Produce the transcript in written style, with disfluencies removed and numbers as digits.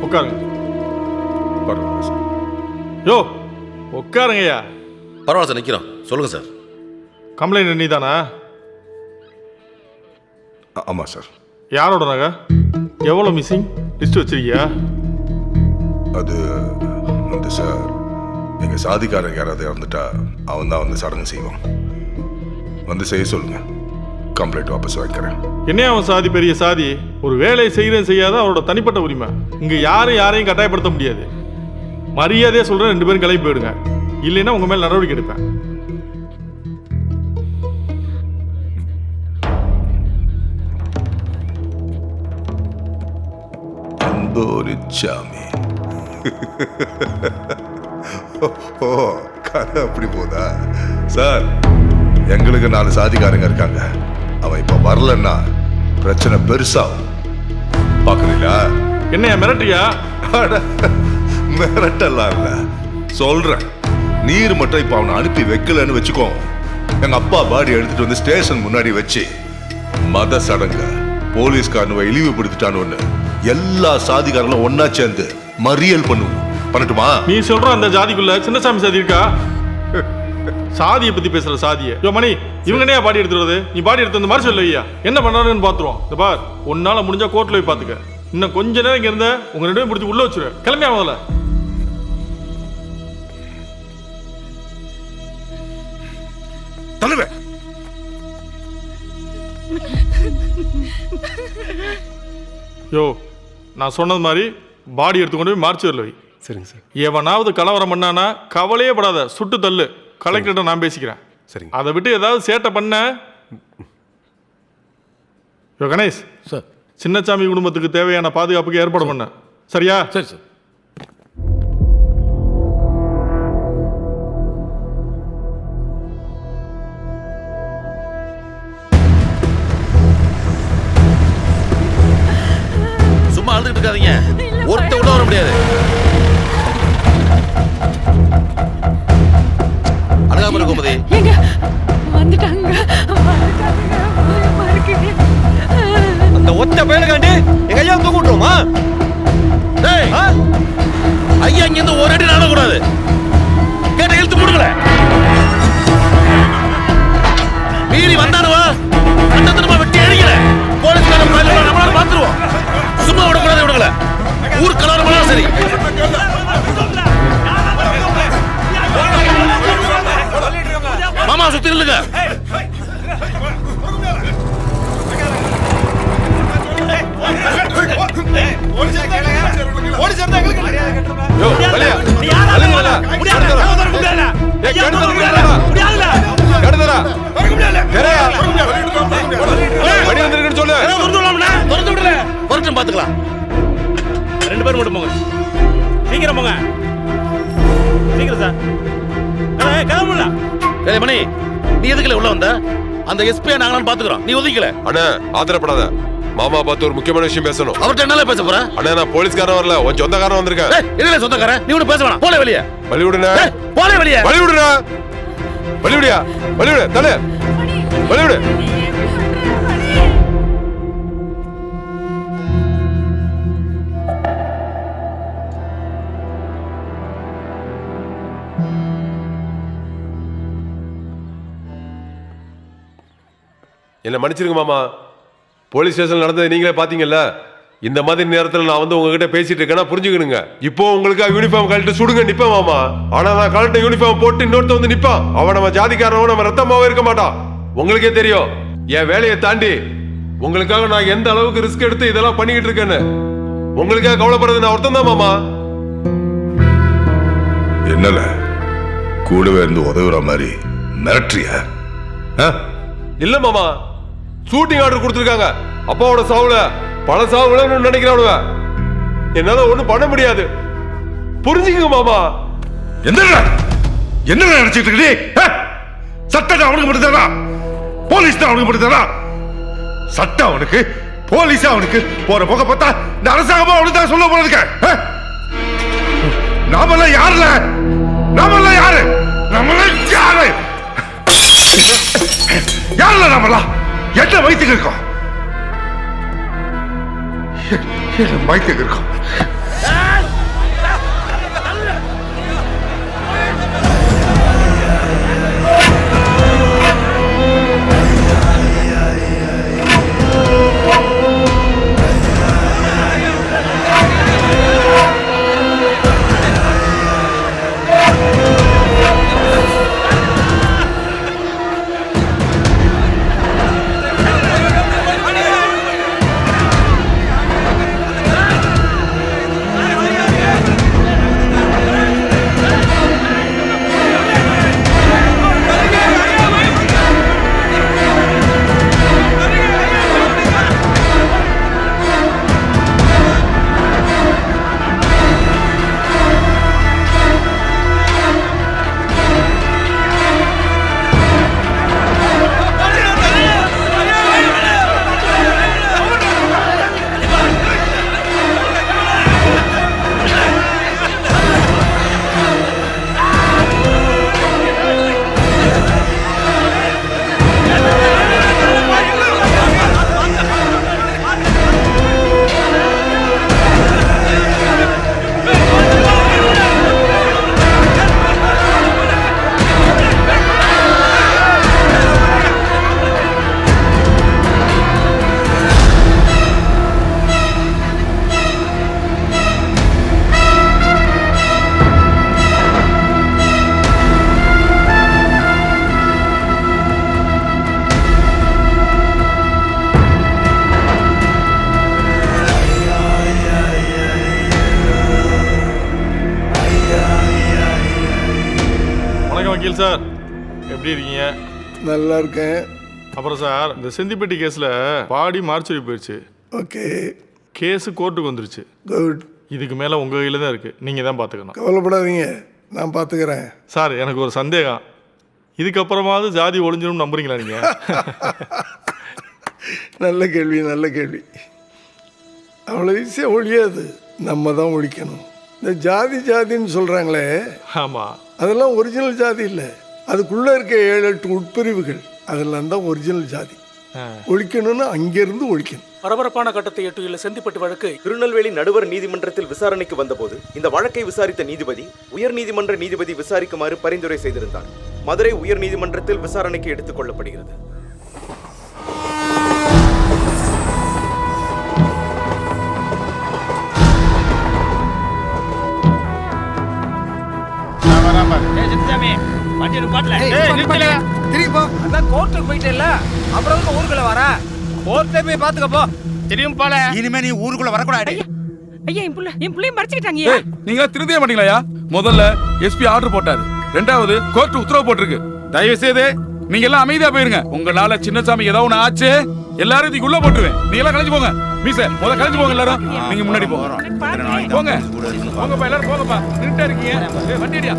உட்காருங்க. பரவாயில்ல சார். யோ உட்காருங்கய்யா. பரவாயில்ல சார், நிற்கிறோம். சொல்லுங்கள் சார். கம்ப்ளைண்ட் நீ தானா? ஆமாம் சார். யாரோட நகை? எவ்வளோ மிஸ்ஸிங் லிஸ்ட் வச்சிருக்கியா? அது வந்து சார், எங்கள் சாதிக்காரங்க யாராவது இறந்துட்டா அவன் தான் வந்து சடங்கு செய்வான். வந்து செய்ய சொல்லுங்க, கம்ப்ளைண்ட் வாபஸ் வாங்கிக்கிறேன். என்ன அவன் சாதி பெரிய சாதி? ஒரு வேலையை செய்கிறேன் செய்யாத அவரோட தனிப்பட்ட உரிமை. இங்கே யாரையும் கட்டாயப்படுத்த முடியாது. மரியாதையாக சொல்கிறேன், 2 பேரும் கிளம்பி போயிடுங்க. இல்லைன்னா உங்கள் மேலே நடவடிக்கை எடுப்பேன். சாமி. ஓ, கதை அப்படி போதா சார்? எங்களுக்கு 4 சாதிக்காரங்க இருக்காங்க. அவன் இப்ப வரலன்னா பிரச்சனை பெருசாகும். பாக்குறீங்களா? என்னையா மிரட்டியா? மிரட்டலாம் இல்ல, சொல்றேன். நீர் மட்டும் இப்ப அவனை அனுப்பி வைக்கலன்னு வச்சுக்கோ, எங்க அப்பா பாடி எடுத்துட்டு வந்து ஸ்டேஷன் முன்னாடி வச்சு மத சடங்க போலீஸ்காரனுவை இழிவுபடுத்திட்டான்னு எல்லா சாதிக்காரங்களும் ஒன்னா சேர்ந்து மறியல் பண்ணுவோம். பண்ணட்டுமா? நீ சொல்ற அந்த ஜாதிக்குள்ள சின்னசாமி சாதி இருக்கா? சாதியை பத்தி பேசுற சாதியை. யோ மணி, இவங்க என்ன பாடி எடுத்துறது? நீ பாடி எடுத்து அந்த மாதிரி சொல்லையா? என்ன பண்றாருன்னு பாத்துருவோம். இந்த பார், உன்னால முடிஞ்சா கோர்ட்ல போய் பாத்துக்க. இன்னும் கொஞ்ச நேரம் இங்க இருந்த உங்க 2 பேரும் பிடிச்சி உள்ள வச்சிரு. கிளம்பியா முதல்ல. தலைவே, யோ நான் சொன்னது மாதிரி பாடி எடுத்துக்கொண்டு போய் மார்ச்சுவரில் வை. சரிங்க சார். எவனாவது கலவரம் பண்ணானா கவலையே படாத, சுட்டு தள்ளு. கலெக்டர்கிட்ட நான் பேசிக்கிறேன். சரிங்க. அதை விட்டு ஏதாவது சேட்டை பண்ண. யோ கணேஷ் சார். சின்னசாமி குடும்பத்துக்கு தேவையான பாதுகாப்புக்கு ஏற்பாடு பண்ண. சரியா? சரி சார். சும்மா அழுதுட்டு இருக்காதீங்க. ஒருத்த விட வர முடியாது. அழகாம இருக்கும் கோமதி. வந்துட்டாங்க. அந்த ஒத்த பேருக்காண்டி எங்க ஐயா தூக்க விட்டுருமா? டேய், ஐயா இங்க இருந்து ஒரு அடி நடக்கூடாது. கேட்ட இழுத்து போடுங்கள. மீறி வந்தானுவா அண்ணத்தனமா வெட்டி அடிக்கல. போலீஸ்காரன் நம்மளால பாத்துருவோம். சும்மா விடக்கூடாது இவனுங்கள. ஊர் கலவரம் சரி. மாமா சுத்தி நில்லுங்க. பாத்துக்கலாம். 2 பேரும் மட்டும் போங்க. சீக்கிரம் போங்க. சீக்கிரம் சார். கிளம்புல. ஏய் மணி, நீ எதுக்குல உள்ள வந்த? அந்த எஸ்பியை நாங்களாம் பாத்துக்கிறோம். நீ ஒதுக்கல. அண்ணா ஆத்திரப்படாத. மாமா பார்த்து ஒரு முக்கியமான விஷயம் பேசணும். அவர்கிட்ட என்னால பேச போற? அண்ணா நான் போலீஸ்காரன் வரல, உன் சொந்தக்காரன் வந்திருக்கேன். என்ன சொந்தக்காரன்? நீ ஒண்ணு பேச வேணாம். போல வெளியே. வழி விடுனா. போல வெளியே. வழி விடுனா. வழி விடியா. வழி விடு. தல. வழி விடு. என்ன மன்னிச்சிருங்க மாமா. போலீஸ் ஸ்டேஷன் நடந்தது நீங்களே பாத்தீங்கல்ல. இந்த மாதிரி நேரத்தில் நான் வந்து உங்ககிட்ட பேசிட்டு இருக்கேன்னா புரிஞ்சுக்கணுங்க. இப்போ உங்களுக்கு யூனிஃபார்ம் கழட்டு சுடுங்க நிப்பேன் மாமா. ஆனா நான் கழட்ட யூனிஃபார்ம் போட்டு இன்னொருத்த வந்து நிப்பான். அவன் நம்ம ஜாதிக்காரனோ நம்ம ரத்தமாவே இருக்க மாட்டான். உங்களுக்கே தெரியும் என் வேலையை தாண்டி உங்களுக்காக நான் எந்த அளவுக்கு ரிஸ்க் எடுத்து இதெல்லாம் பண்ணிக்கிட்டு இருக்கேன்னு. உங்களுக்காக கவலைப்படுறது நான் ஒருத்தன் தான் மாமா. என்னல கூடவே இருந்து உதவுற மாதிரி மிரட்டுறியா? இல்ல மாமா, ஷூட்டிங் ஆர்டர் கொடுத்துருக்காங்க. அப்பாவோட சாவுல பல சாவு விளையாடணும்னு நினைக்கிறானுவ. என்னால ஒண்ணும் பண்ண முடியாது. புரிஞ்சுக்கங்க மாமா. என்ன நினைச்சிட்டு இருக்கீ? சட்டம் அவனுக்கு மட்டும்தானா? போலீஸ் தான் அவனுக்கு மட்டும்தானா? சட்டம் அவனுக்கு, போலீஸ் அவனுக்கு. போற போக பார்த்தா இந்த அரசாங்கமா அவனுக்கு தான் சொல்ல போறதுக்கு. நாமெல்லாம் யாருல? நாமெல்லாம் யாரு? நம்மளாம் யாரு? யாருல நாமெல்லாம்? என்ன வயிற்றுக்கு இருக்கோம்? என்ன வயிற்றுக்கு இருக்கோம்? வக்கீல் சார் எப்படி இருக்கீங்க? நல்லா இருக்கேன். அப்புறம் சார் இந்த செந்திப்பட்டி கேஸில் பாடி மார்ச்சரி போயிடுச்சு. ஓகே. கேஸு கோர்ட்டுக்கு வந்துருச்சு. குட். இதுக்கு மேலே உங்கள் கையில் தான் இருக்குது, நீங்கள் தான் பார்த்துக்கணும். கவலைப்படாதீங்க, நான் பார்த்துக்கிறேன். சார் எனக்கு ஒரு சந்தேகம், இதுக்கப்புறமாவது ஜாதி ஒழிஞ்சிடும் நம்புறீங்களா நீங்கள்? நல்ல கேள்வி, நல்ல கேள்வி. அவ்வளோ ஈஸியாக ஒழியாது, நம்ம தான் ஒழிக்கணும். இந்த ஜாதி ஜாதின்னு சொல்கிறாங்களே, ஆமாம், அதெல்லாம் ஒரிஜினல் ஜாதி இல்லை. அதுக்குள்ளே இருக்க 7-8 உட்பிரிவுகள், அதெல்லாம் தான் ஒரிஜினல் ஜாதி. ஒழிக்கணும்னு அங்கேருந்து ஒழிக்கணும். பரபரப்பான கட்டத்தை எட்டியுள்ள செந்திப்பட்டு வழக்கு திருநெல்வேலி நடுவர் நீதிமன்றத்தில் விசாரணைக்கு வந்தபோது இந்த வழக்கை விசாரித்த நீதிபதி உயர் நீதிமன்ற நீதிபதி விசாரிக்குமாறு பரிந்துரை செய்திருந்தார். மதுரை உயர் நீதிமன்றத்தில் விசாரணைக்கு எடுத்துக் கொள்ளப்படுகிறது. இனிமே நீ ஊருக்குள்ள வரக்கூடாது. ஐயா என் புள்ளைய மறைச்சிட்டாங்க. நீங்க திருந்திய மாட்டீங்களா? முதல்ல எஸ்பி ஆர்டர் போட்டாரு, ரெண்டாவது கோர்ட் உத்தரவு போட்டிருக்கு. தயவு செய்து நீங்க எல்லாம் அமைதியா போயிருங்க. உங்களால சின்னசாமி ஏதாவது ஒண்ணு ஆச்சு, எல்லாரும் இதுக்கு உள்ள போட்டுருவேன். நீங்க எல்லாம் கலைஞ்சு போங்க. மீச கலைஞ்சு போங்க எல்லாரும். நீங்க முன்னாடி போங்க. போங்க போங்கப்பா, எல்லாரும் போங்கப்பா. நின்னுட்டே இருக்கீங்க. வண்டிடியா